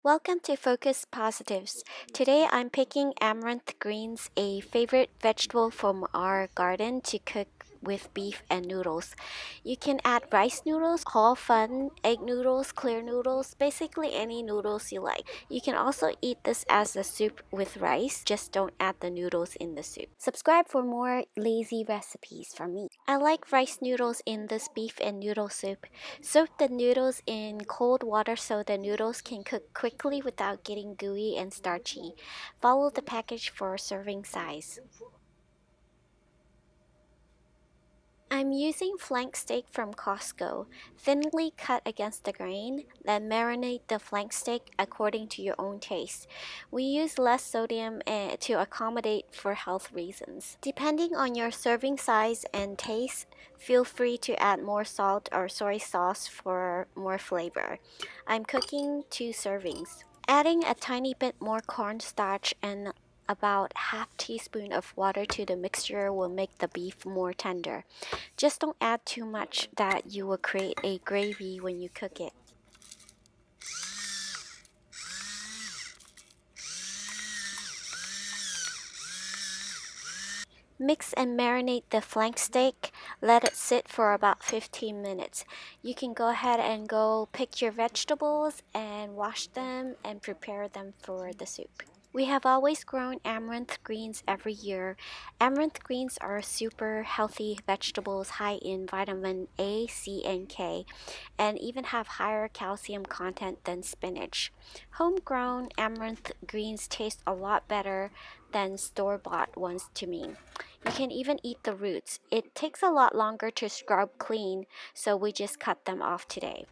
Welcome to Focus Positives. Today I'm picking amaranth greens, a favorite vegetable from our garden, to cook with beef and noodles. You can add rice noodles, whole fun, egg noodles, clear noodles, basically any noodles you like. You can also eat this as a soup with rice, just don't add the noodles in the soup. Subscribe for more lazy recipes from me. I like rice noodles in this beef and noodle soup. Soak the noodles in cold water so the noodles can cook quickly without getting gooey and starchy. Follow the package for serving size. I'm using flank steak from Costco. Thinly cut against the grain, then marinate the flank steak according to your own taste. We use less sodium to accommodate for health reasons. Depending on your serving size and taste, feel free to add more salt or soy sauce for more flavor. I'm cooking 2 servings. Adding a tiny bit more cornstarch and about half teaspoon of water to the mixture will make the beef more tender. Just don't add too much that you will create a gravy when you cook it. Mix and marinate the flank steak. Let it sit for about 15 minutes. You can go ahead and go pick your vegetables and wash them and prepare them for the soup. We have always grown amaranth greens every year. Amaranth greens are super healthy vegetables high in vitamin A, C, and K, and even have higher calcium content than spinach. Homegrown amaranth greens taste a lot better than store-bought ones to me. You can even eat the roots. It takes a lot longer to scrub clean, so we just cut them off today.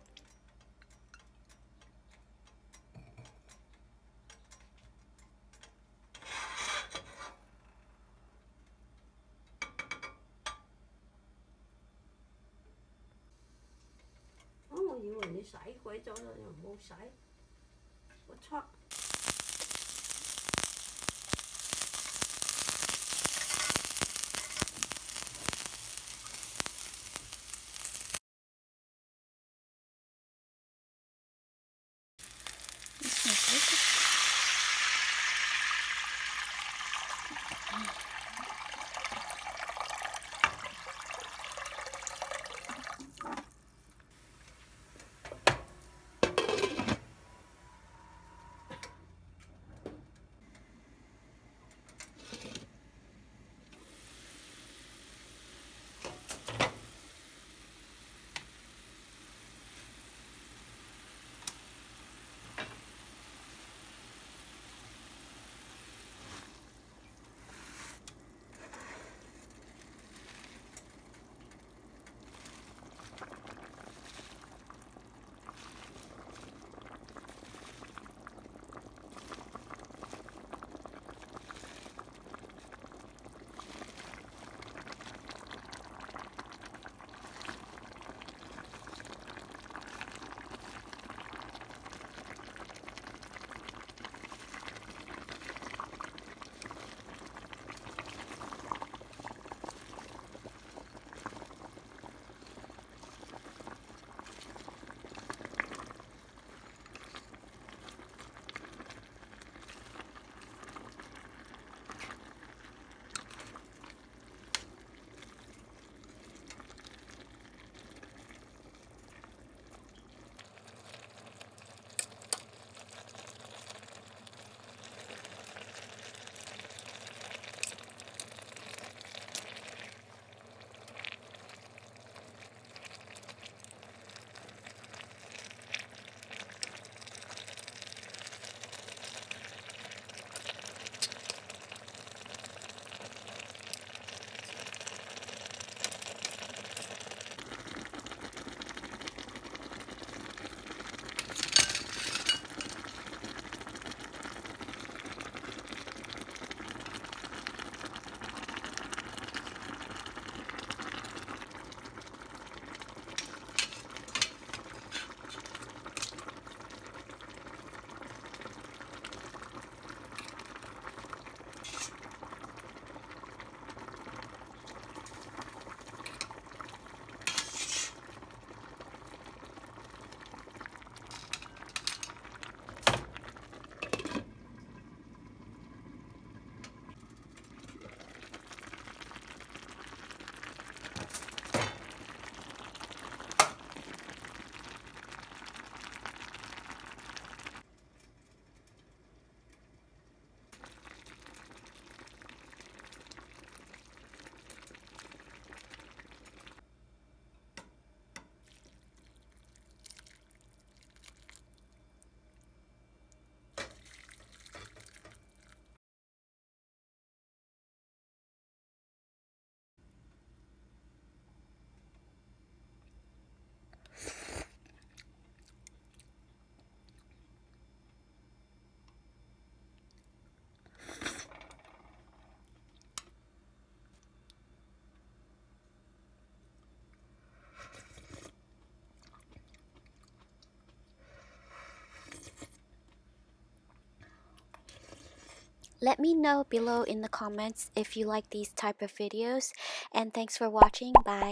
Let me know below in the comments if you like these type of videos, and thanks for watching. Bye.